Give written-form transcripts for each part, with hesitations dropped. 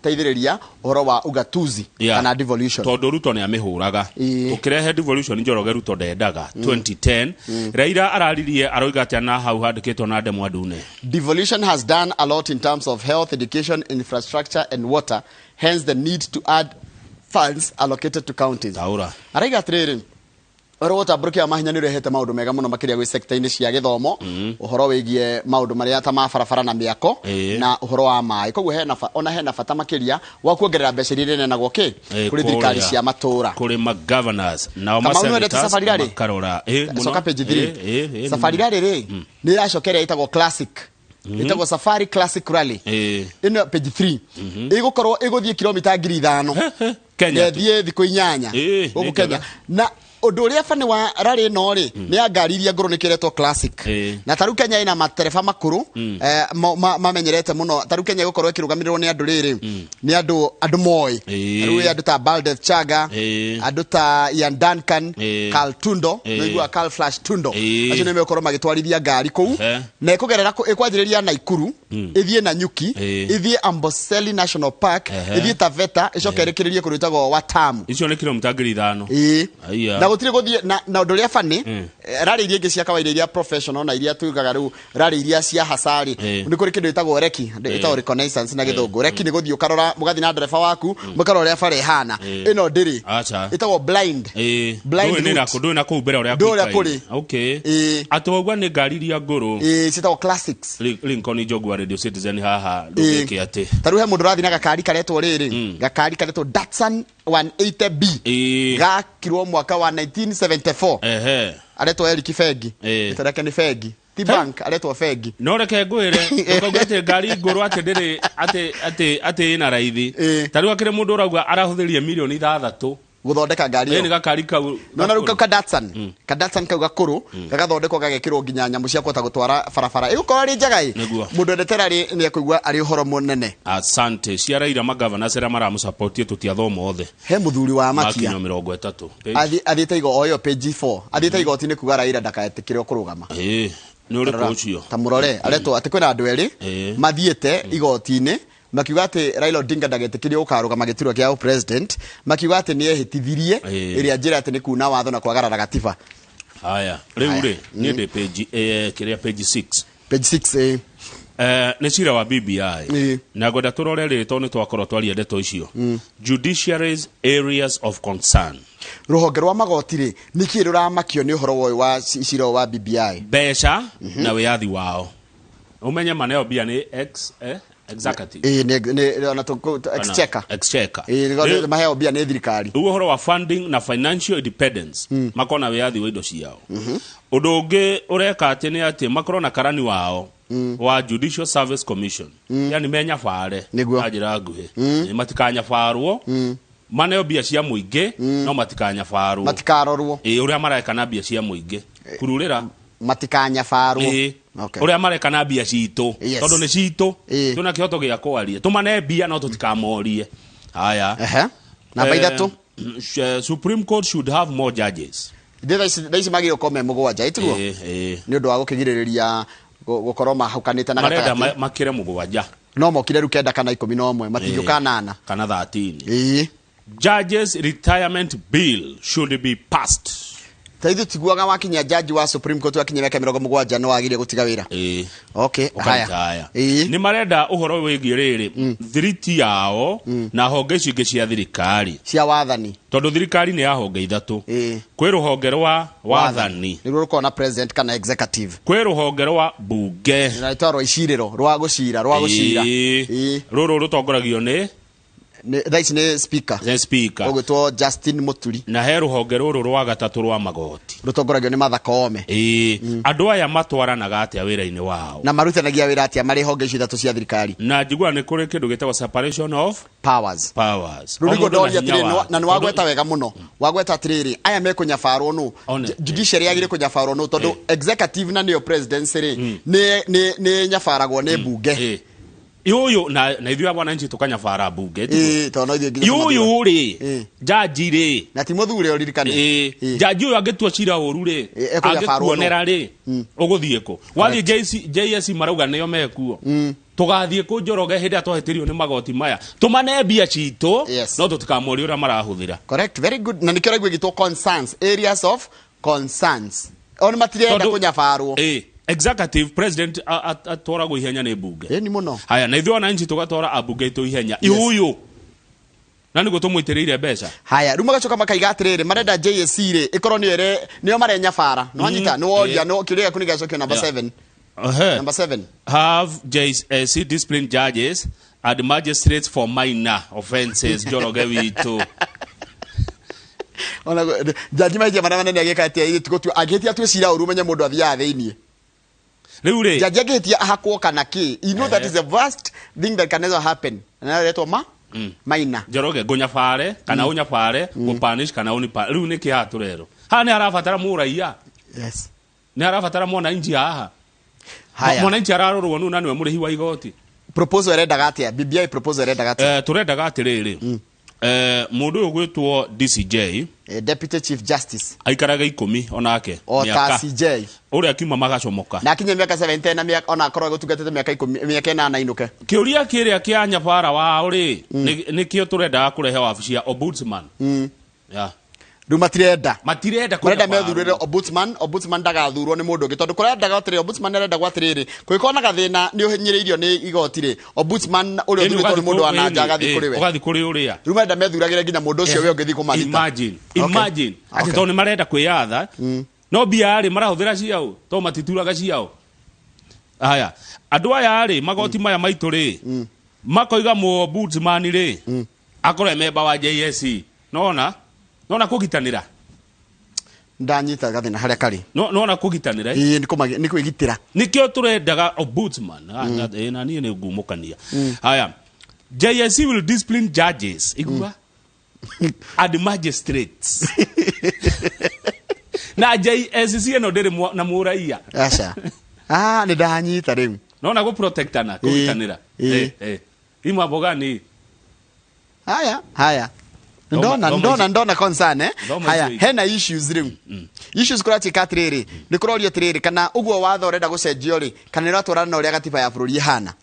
teithĩrĩria uhoro wa ugatuzi kana devolution. Tondu Ruto ni amihuraga. Ukirehe devolution Njoroge Ruto ndendaga 2010. Raila araririe aroiga atia na hau handikitwo na ndemwa ndune. Devolution has done a lot in terms of health, education, infrastructure and water. Hence the need to add funds allocated to counties. Taura. Araiga atiriri Orota brokia mahinya ni rehete maundu mega muno makiria gwi sector-ini cia githomo uhoro wigie maundu maria ta mabarabara na miako na uhoro wa mai koguo hena bata makiria wa kuongerera mbeca iria nenagwo kuri thirikari cia matura kuri ma governors na masenators makarora soka page 3 safari rally ri ni iracokeria itagwo classic itagwo safari classic rally ino page 3 igukorwo iguthie kilomita 5,000 Kenya thie thiko 8 guku Kenya na undu uria fani wa rally no ri ni angariria ngoro nikiretwo classic na taru Kenya ina matereba makuru mamenyerete muno taru Kenya gukorwo ikirugamirwo ni andu riri ni andu moi taru andu ta Baldeth Chaga andu ta Ian Duncan Carl Tundo nigua Carl Flash Tundo acio ni mekorwo magitwarithia ngari kou na ikugerera ikwanjiriria Naikuru ithie na Nyuki ithie Amboseli National Park ithie Taveta icokerekiririe kurutagwo Watamu icio ni kilomita 5,000 na gutire guthie na undu ria fani rally iria ingi cia kawaida iria professional na iria tugaga riu rally iria cia hasari ni kuri kindu itagwo reki itagwo reconnaissance na githungu reki ni guthie ukarora mugathi na ndereba waku mukarora ria bare hana ino ndiri itagwo blind ni na kundu na ku mbere uria kuri okay atogwa ni ngari iria nguru citagwo classics Lincoln Jogwa Radio Citizen haha ndugike ati taru he mundu rathi na gakari karetwo riri gakari karetwo Datsun 180B gakirwo mwaka wa 1974 aretwo Eric Fegi itareke ni Fegi ti bank aretwo Fegi no reke ngwire ukogete ngari nguru ati ndiri ati ina raithi taru akire mundu urauga arahuthirie milioni 6 guthondeka ngari ni gakari kau no na ruka Datsun kau gakuru gagathondekwo gagekirwo nginya nyamu cia kwota gutwara barabara igukorwo ri njagai mundu endeterari ni akuigwa ari uhoro munene. Asante cia Raila magavana cera maramusupport tutiathoma othe he muthuri wa makia 30 athiite igo oyo page 4 athiite igoti-ini kuga Raila ndakaetikire kurugama ni uri kucio tamurore aretwo ati kwina andu eri mathiete igoti-ini makiuga ati Raila Odinga ndagetikirie ukarugama giturwa kia president makiuga ati ni ehitithirie iria njira ati ni kuna watho na kwagarara gatiba haya riu ri ni de page kiria page 6 ni cira wa BBI na goda turore rito ni twakorwo twari ndeto icio judiciary's areas of concern ruhonge rwa magoti ri niki ruramakio ni uhoro wa cira wa BBI besha na wiathi wao umenye maneo bia ni executive ne ona to exchequer maheo bia ne thirikari uhoro wa funding na financial independence makona wiathi wa indo ciao undu ungi ureka ati ni ati makorona karani wao wa Judicial Service Commission yani menya fare ajira nguhi matikanya farwo maneo bia cia muingi no matikanya farwo matikarorwo uria mareka na bia cia muingi kururira matikanya farwo uria mareka na bia citu tondu ni citu tuna kihoto gia kwaria tumane bia no tutikamorie haya na baidatu Supreme Court should have more judges daisi magiro kome mugwanja itugo ni undu wa gukigiriria gukorwo mahaukanite na gatati marenda makire mugwanja no mokire rukenda kana 11 matinyo kana 13 Judges retirement bill should be passed taithu tiguaga wakinya judge wa Supreme Court wakinya miaka 70 no agire gutiga wira okay haya ni marenda uhoro wigie riri thiriti yao na honge cingi cia thirikari cia wathani tondu thirikari ni ya honge ithatu kwi ruhonge rwa wathani ni ruko na president kana executive kwi ruhonge rwa bunge na itoro iciriro rwa gucira ruru rutongoragio ni Daisi ne speaker ogwetwo Justin Muturi na he ruhonge ruru rwa gatatu rwa magoti rutongoragio ni Martha Koome andu aya matwaranaga atia wira-ini wao na marutanagia wira atia mari honge ithatu cia thirikari na njigua ni kuri kindu gitagwo separation of powers rugo ndoria atiri na ni wagweta wega muno wagweta atiriri aya me kunyafarwo nu judiciary agire kunyafarwo nu tondu executive na niyo presidency ri ni nyafaragwo ni bunge yoyo na ithuĩ wananchi tukanya fara bunge tono ithuĩ yoyo ri jaji ri na ti muthure uririkane jaji uyu angitua cira uru ri angikuonera ri uguthie ko wathi JS marauga niyo mekuo tugathie ku Njoroge hindi atwahetirio ni magoti maya tumane mbia cito no tutikamori ura marahuthira. Correct, very good. Na nikio raigwe gitwo concerns, areas of concerns on matirenda kunyafarwo executive president atora go ihenya ne bunge ni muno. Haya na ithuĩ wananchi tugatora abunge itu ihenya ihuyu na niguo tumwitireire mbeca. Haya ruma gacoka makaiga atiriri marenda JSC ri ikorwo ni ere nio marenya fara no anyita no woria no kiria kuni gacokio number 7 number 7 have JSC disciplined judges and magistrates for minor offences Njoroge witu. Ona jaji maije marama nene agikatia iri tuko agitia tu cira urumenya mundu athia thiini riu ri jaji agitia hakwo kana ki you know that is the worst thing that can ever happen na letwa minor Njoroge gunyabare kana unyabare gupanish kana unipa riu ni kihatu rero ha ni arabatara muraia ni arabatara mwana inji haha mwana inji ararorwo nu naniwe murihi wa igoti proposal erendaga atia BBI proposal erendaga atia turendaga atiriri mundu ugwitwo DCJ Deputy Chief Justice aikaraga 10 onake miaka CJ uri akiuma magacomoka na kinya miaka 17 na miaka ona akorwo gutungatete miaka 10 miaka 8 inuke kiuria kiria kia nyabara wa uri nikio turendaga kurehe wabici ya ombudsman matirenda kurenda methurire ombudsman ndagathurwo ni mundu ngi tondu kurendaga otire ombudsman arenda gwatiriri kwikona gathina ni uhinyiriirio ni igotire ombudsman uri uthuritwo ni mundu ananja gathi kuri we ugathi kuri uria rumenda methuragire nginya mundu ucio we ungithi kumarita imagine ati tondu marenda kwiyatha no bia ari marahuthira ciao to matituraga ciao. Haya andu aya ari magoti maya maitu ri makoiga mu ombudsman ri akore member wa JSC nona kugitanira ndanyita gathina haria kari nona kugitanira ni kwigitira nikio turendaga ombudsman na ni ngumukania. Haya JSC will discipline judges igua and magistrates na JSC no ndiri na muraia acha ni ndanyita riu nona go protectana kugitanira imwa bogani. Haya ndona concern haya hena issues riu issues kurati katriri ni kurorio tiriri kana uguo watho renda gucenjio ri kana ni ratwarana na uria gatiba ya bururi hana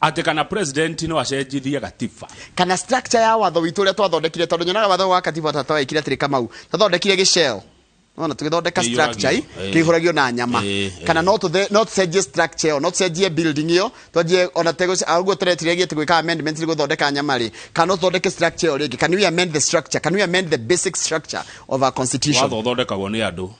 ate kana president no acenjithia gatiba kana structure ya watho witu uria twathondekire tondu nyonaga watho wa gatiba tatawa ikira tiri kamau twathondekire giceo ona tugithondeka structure kihuragio na nyama kana not cenjie structure not cenjie building yo twajie ona tego aguo turetire gite gwika amendment ni guthondeka nyama ri kana thondeke structure ri can we amend the structure, can we amend the basic structure of our constitution watho thondekagwo ni andu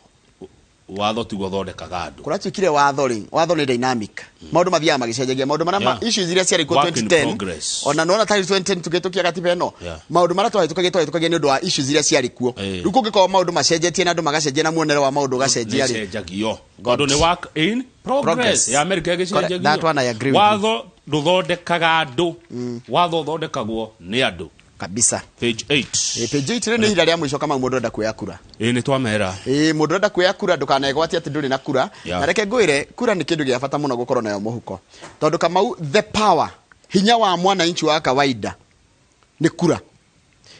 watho ti guthondekaga andu kuratwikire watho ni dynamic maundu mathia magicenjagia maundu marama issues iria ciari ku 2010 ona nona tari 2010 tugitukia gatiba eno maundu mara twahitukagia ni undu wa issues iria ciari kuo riu kungikoo maundu macenjetie na andu magacenjia na muonere wa maundu gacenjia ri god ni work in progress ya America gicenjagio that one I agree with watho nduthondekaga andu watho thondekagwo ni andu kabisa. Page 8 page 8 ni ira ria mwisho kama mundu enda kuya kura ni twamera mundu enda kuya kura ndukanegwati ati nduri na kura na reke ngwire kura ni kindu gia bata muno gukorwo nayo muhuko tondu kama the power hinya wa mwana inchi wa kawaida ni kura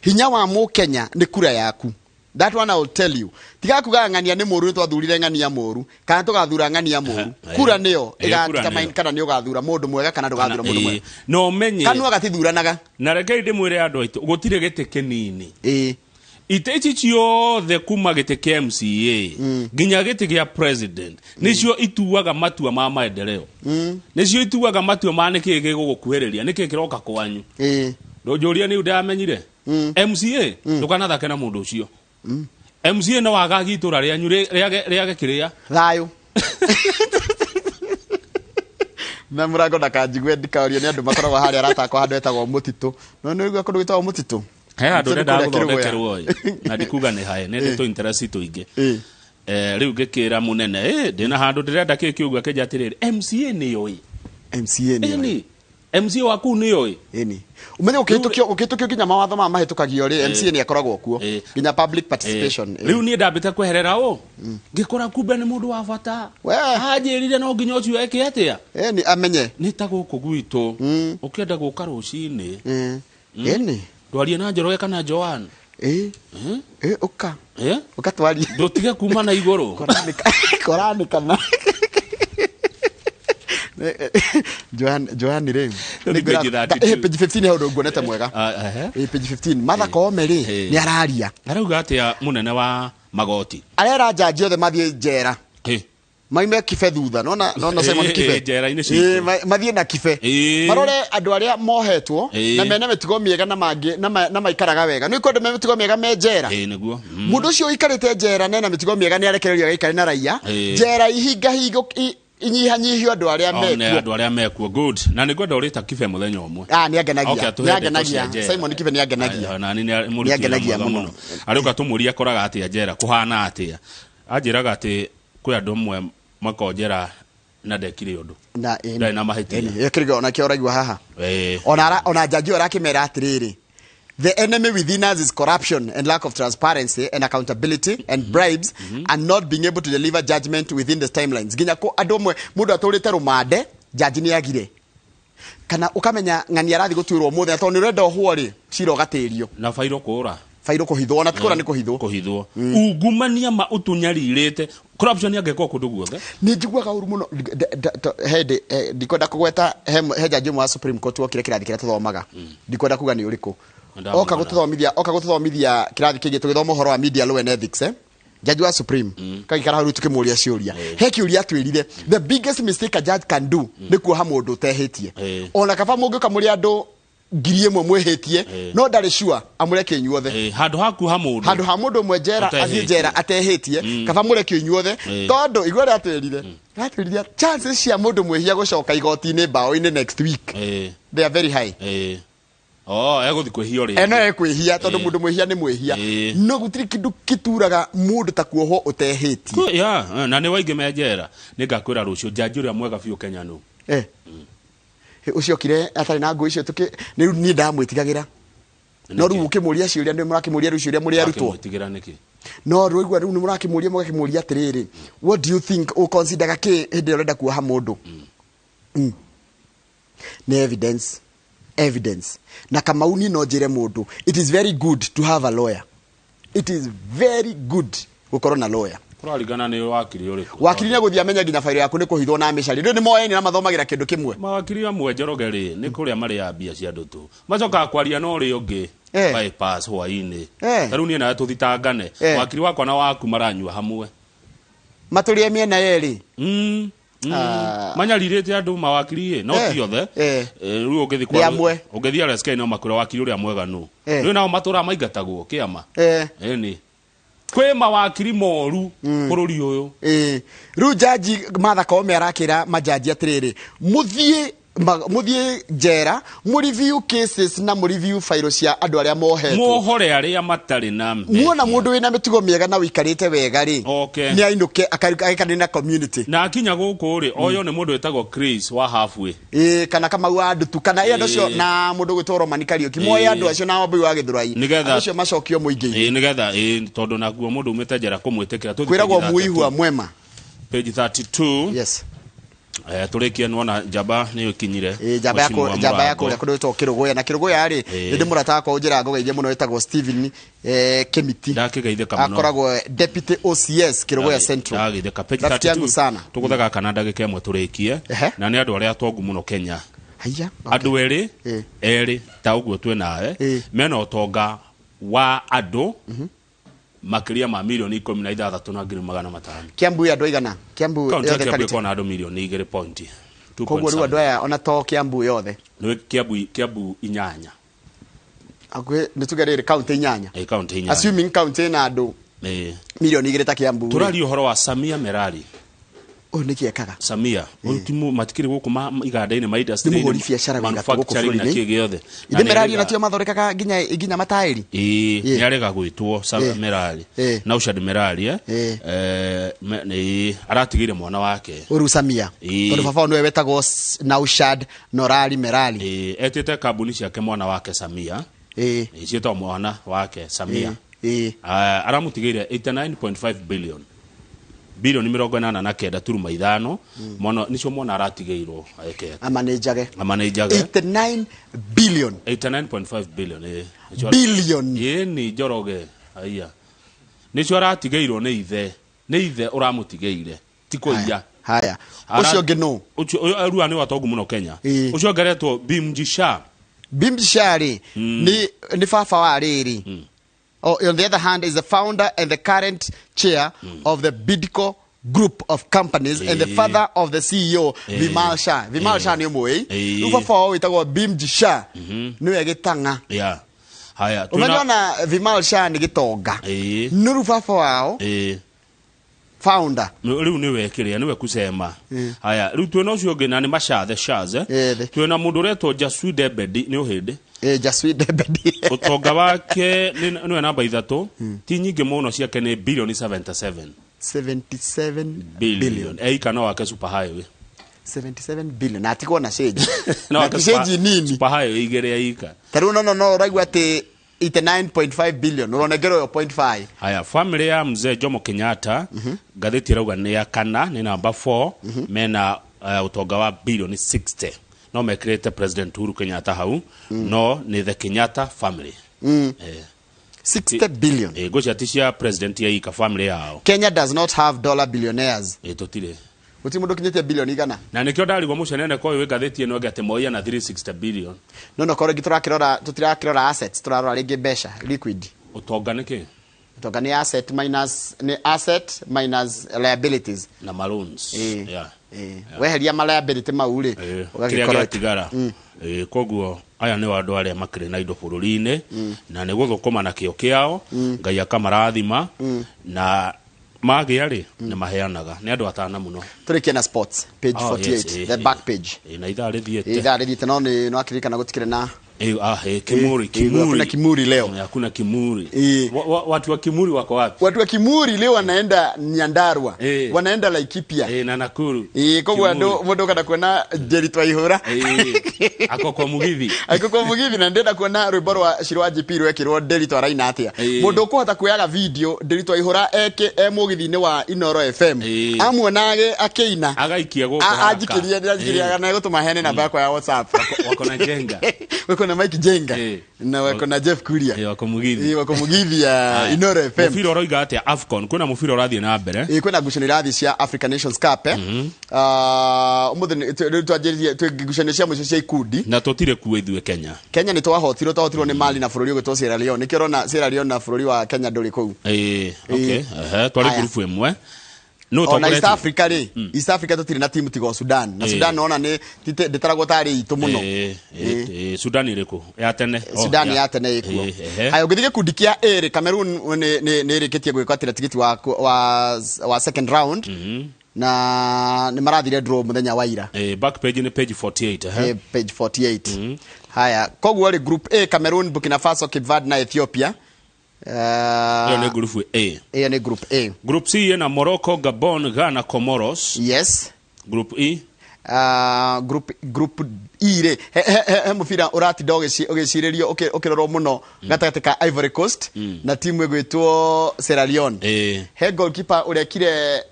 hinya wa mu Kenya ni kura yaku. That one I will tell you. Tiga kuga ngania ni moru twathurire ngania moru kana tugathura ngania moru kura niyo igadetermine kana ni ugathura mundu mwega kana ndugathura mundu mwega no menye kana ugatithuranaga na reke ndimwire andu aitu gutire gite kinini ite ici ciothe kuma gite kia MCA nginya gite gia president nicio ituaga matua ma maendeleo nicio ituaga matua ma niki gigukuhereria niki kiroka kwanyu ndojuria ni ndamenyire MCA ndukanathake na mundu ucio MCA no wagagi itura rianyu riage kiria thayo na murango ndakanjigwe ndikaorio ni andu makoragwo haria aratako handu etagwo mutitu no ni kundu gwitagwo mutitu he andu ndenda guthondekerwo na ndikuga ni hae nende to interest tuingi riu ngikira munene ndina handu ndirenda kikiugwa kijatiriri MCA ni yoi MCA waku ni yoi umenye ukitukio kinya mawatho ma mahitukagio ri MCA ni akoragwo kuo kinya public participation riu ni ndambite kweherera ngikora kumbe ni mundu wa bata hajirire no nginya ucio eke atia ni amenye ni ta guku gwitu ukienda guka rucini ni ndwarie na Njoroge kana Joan uka twari ndutige kuma na iguru korani kana Johan Ring. Page 15 hao ndogo neta mwega. Page 15 Martha Koome ri ni araria. Arauga atia munene wa magoti. Arera jaji othe mathie njera. Maime kife thutha nona Simon kife njera ine cito mathie na kife marore andu aria mohetwo na mene metigo miega na mangi na maikaraga wega no ikonde metigo miega me njera niguo mundu ucio ikarite njera na metigo miega ni arekererio gaikare na raia njera ihinga higo inyihanyihio andu aria mekuo good na nigwenda urita kife muthenya umwe ni agenagia Simon kife ni agenagia na ni agenagia muno arauga tumuria koraga atia njera kuhana atia ajiraga ati kwi andu mwe makonjera na ndekire undu na mahiti kirgo na kio raigwa haha ona jaji arakimera atiriri the enemy within us is corruption and lack of transparency and accountability and bribes and not being able to deliver judgment within the timelines ginya ko andu mwe mundu aturite rumande jaji ni agire kana ukamenya ngani arathi gutwirwo muthe ato ni renda ohwo ri ciro gatirio na fairo kura fairo kuhithwo na tikora ni kuhithwo ungumania ma utunyaririte corruption yageko kundu guothe ni njiguaga uru muno hede ndikwenda kugweta he jaji wa Supreme Court okire kirathi kira tuthomaga ndikwenda kuga ni uriku oka gututhomithia kirathi kingi tugithoma uhoro wa media law and ethics jaji wa Supreme kagikara haru tukimuria ciuria he kiuria twirire the biggest mistake a judge can do ni kuoha mundu utehitie ona kaba mungu kamuria andu ngirie mwe mwehetie no ndari sure amureke inyuothe handu ha mundu mwenjera athie njera atehitie kaba mureke inyuothe tondu igore atwirire chances cia mundu mwehia gucoka igoti-ini bao-ini next week they are very high eguthi kwihia ri eno ekwihia tondu mundu mwehia ni mwehia no gutiri kindu kituraga mundu ta kuoho utehitie na ni waingi menjera ningakwira rucio jaji uria mwega biu Kenya no ucio kire atari na ngo icio tuki ni ndamwitigagira no ru ukimuria ciuria ndi murakimuria ru ciuria muri arutwo mwitigira niki no ruigwa ru ni murakimuria mugakimuria atiriri what do you think o consider gaki hindi urenda kuoha mundu ni evidence na kama uni no jire mundu it is very good to have a lawyer it is very good gukorwo na lawyer kurarigana ni wakiri uriku wakiri ni guthia menya ginya fairo yaku ni kuhithwo na micari ndio ni moeni na mathomagira kindu kimwe mawakiri amwe njorogeri ni kuria mari ya bia cia ndutu macoka kwaria no ri ungi bypass hwaini taru ni na tuthitangane wakiri wakwa na waku maranyua hamwe maturie miena yeri manyaririte andu mawakiri no ti othe riu ungithi kwa ungithia RSK no makura wakiri uria mwega no riu nao matura maingatagwo kiama ni kwe mawakiri moru bururi uyu riu jaji Martha Koome arakira majaji atiriri muthie njera mu review cases na mu review file cia andu aria mohetwo mohore aria matari na muona mundu wina mitigo miega na wikarite wega ri ni ainuke akarikana na community na akinya guku ri oyo ni mundu etagwo Chris wa halfway kana kama wa ndutu kana iyo ndocio na mundu gwitoro manikari okimoya andu acio na obi wa githurai acio macokio muingi nigetha tondu naguo mundu umete njera kumwitikira kwiragwo muihua mwema page 32 yes turikia nuona jaba ni ukinyire jaba yako ria kundu kirugoya na kirugoya ri ndi murata ko njira ngogeithie muno etagwo Steven Kemiti ndakigeithika muno akoragwo deputy OCS kirugoya central ndageithika page 32 tuguthaga kana ndagika imwe turikie na ni andu aria tongu muno Kenya haya andu eri ta uguo twe nawe mena utonga wa andu makiria ma milioni 16 na ngiri 500 Kiambu ya doigana Kiambu yothe kalite kona andu milioni 2.2 koguo riu andu aya ona to Kiambu yothe ni Kiambu inyanya akwe nitugerere county inyanya county inyanya assuming county na andu milioni 2 ta Kiambu turari uhoro wa Samia Merari nikiekaga Samia ultimo matikiri guku iganda-ini ma industry ni muhuri biashara wega guku na kiege yothe inde Merari na tio mathorekaga ginya matairi ni arega gwitwo Samia Merari na ushad Merari ni aratigire mwana wake uru Samia tondu baba no wetagwo na ushad Norari Merari etete kabuni ciake mwana wake Samia cietwa mwana wake Samia aramutigire 89.5 billion bilioni 89 turuma ithano mono nicio mona aratigeirwo ayeke amanejage 89 billion 89.5 billion billion ni njoroge aya nicio aratigeirwo ni ithe uramutigire tikoia haya ucio ngeno ucio arua ni watongu muno Kenya ucio ngaretwo Bimjisha ni baba wa riri. On the other hand is the founder and the current chair of the Bidco group of companies and the father of the CEO Vimal Shah. Vimal Shah ni umwe baba wao witagwo Bimjisha niwe gitanga haya unaona Vimal Shah ni gitonga nuru baba wao founder riu niwe kiria niwe kusema haya riu twena ucio ngina ni Mashathe Shaz twena mundu retwo Jasude Bedi ni uhinde Jasude Bedi utonga wake niwe namba 3 ti nyingi muno ciake ni billion 77 billion eika wake super highway 77 billion atiko na shade na shade nini super highway igere yaika taru no raigwa ati 89.5 billion uronegero yo 0.5 haya family ya mzee Jomo Kenyatta gatheti rauga ni ya kana ni namba 4 mena utonga wa billion 60 no mekirete president Uhuru Kenyatta hau no ni the Kenyatta family 60 billion gocha tishia president ya ika family yao. Kenya does not have dollar billionaires totire utimundu kinyete billion igana na nikyo ndari go mucenene ko we gatheti eno gate moya na 360 billion no kore giturakirora assets turarora ringi besha liquid utonga niki utonga ni asset minus liabilities na loans weheria ma liability maure ugagikora tigara koguo aya ni wandu aria makire na indo bururi-ini na ni guthukuma na kio kiao ngai akamarathima na magiari ni maheanaga ni andu atana muno turikia na sports page 48 the back page na idhaa rithiete no akirikana gutikire na Kimuri leo hakuna Kimuri watu wa Kimuri wako wapi? Watu wa Kimuri leo wanaenda Nyandarua wanaenda Laikipia na Nakuru kwa ndo kada kuona Derito Ihora ako kwa Mugithi na ndenda kuona rwimbo rwa Shirwaji Piro ekirwo Derito araina atia mundu kuhota kuyaga video Derito Ihora Mugithi-ini wa Inoro FM amuonage akeina agaikia goko ajikiria na gutuma hene namba yakwa ya WhatsApp wako na jenga wako na Mike Jenga na wako na Jeff Kuria wako Mugithi ya Inoro FM mufiro roiga atia Afcon kuna mufiro rathie na mbere kuna gushani rathi cia African Nations Cup umuthe twagigushani cia mucio cia ikundi na totire kuwe ithuĩ Kenya ni twahotirwo ni Mali na bururi ugitwo Sierra Leone nikirona Sierra Leone na bururi wa Kenya nduri kuu twari group imwe no na East Africa East Africa tutiri na timu tigo Sudan na Sudan naona ni nditaragwo tari itu muno Sudan iriku ya tene Sudan ya tene ikuo hayo githige kundi kia Cameroon ni rikitie gwika tigiti wa second round na ni marathire draw muthenya wa ira back page ni page 48 page 48 haya koguo ri group A Cameroon Burkina Faso Cape Verde na Ethiopia hiyo ni group A. Hiyo ni group A. Group C na Morocco, Gabon, Ghana, Comoros. Yes. Group E. Group E re mufira urati doge ogecirerio okiroro muno gatagate ka Ivory Coast na timu egwitwo Sierra Leone. He goalkeeper urekire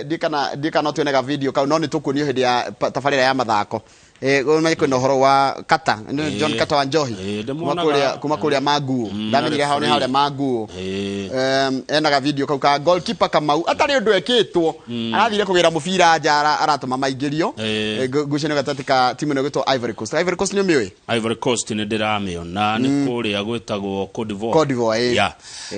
dikana tuonega video ka no ni tukunio hindi ya tafarira ya mathako ona kwina horo wa Kata John Kata wa Njohi kuma kuria Maguo ndamenyire hao ni hale Maguo enaga video kauka goalkeeper Kamau atari undu ekitwo arathire kugira mufira njara aratuma maingirio gucene gatatika timu negetwo Ivory Coast ni miwe Ivory Coast ni ndiramiona ni kuria gwetagwo Cote d'Ivoire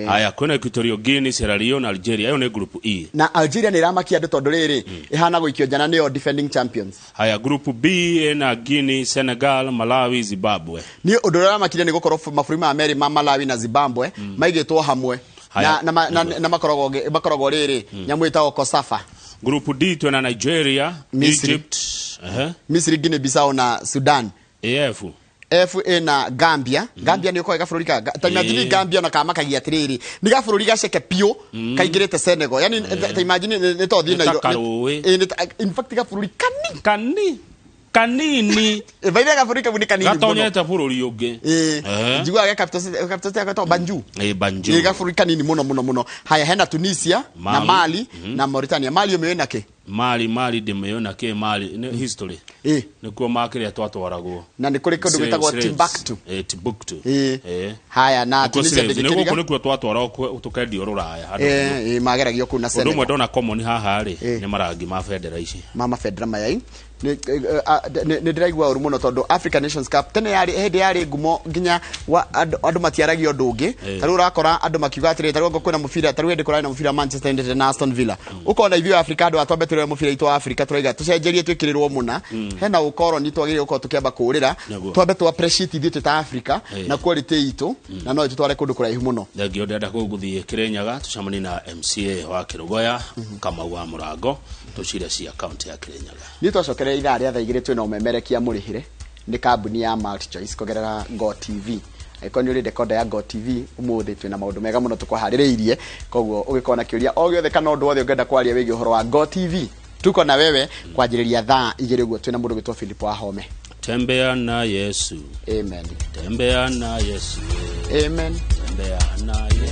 haya kwina Equatorial Guinea Sierra Leone Algeria ayo ni group E na Algeria ni ramakia andu tondu riri ihana guikio jana nio defending champions haya group B na Guinea Senegal Malawi Zimbabwe ni udorara makire ni gukoro mafuri ma Meri ma Malawi na Zimbabwe maigitwo hamwe na makorogo riri nyamwita Kosafa group D tuna Nigeria Egypt Misri Guinea Bissau na Sudan FA na Gambia ni uko gaburi ka imagine Gambia na kama kagia tiriri ni gaburi gaceke pio kaigirete Senegal yani imagine ni to thie na in fact gaburi kanini vaire gaburi kabuni kanini gatonyete bururi ungi jigwa ga capital ya Banjul gaburi kanini muno haya hena Tunisia na Mali na Mauritania Mali umewe nake mali ndimeyona ke mali history nikuo makire twatwaragwo na ni kuri kundu gwitagwo Timbuktu haya na Tunisia ndikiriga nikuo twatwaragwo tukendio ruraya mageragio kuna Senegal ndumwe ndona common haha ri ni marangi ma federa ici mama federa mayai ni ndiraigua uru muno tondu African Nations Cup tene yari ngumo nginya andu matiaragio ndungi taru urakora andu makiuga atiri taru ngo kwina mubira taru ndi kurana mubira Manchester United na Aston Villa ukona ivyo Africa andu atwambetirwe mubira itu Africa turaiga tucenjerie twikirirwo muna hena ukoro ni twagire uko tukiamba kurira twambetwa appreciate ithu ta Africa na quality itu na no tutware kundu kuraihu muno ngio ndenda kuguthie Kirinyaga tucamani na MCA wa Kirugoya Kamau wa Murango tucire cia account ya Kirinyaga ni twacokere ira ria thaigire twina umemerekia murihire ni kambuni ya Multi Choice kugerera Go TV ikoni uri decoder ya Go TV umuthi twina maundu mega muno tukuhaririirie koguo ugikona kiuria o giothe kana undu wothe ungenda kwaria wigi uhoro wa Go TV tuko na wewe kwajiriria thaa igire guo twina mundu gitwa Philip Wahome tembea na Yesu amen tembea na Yesu amen tembea na Yesu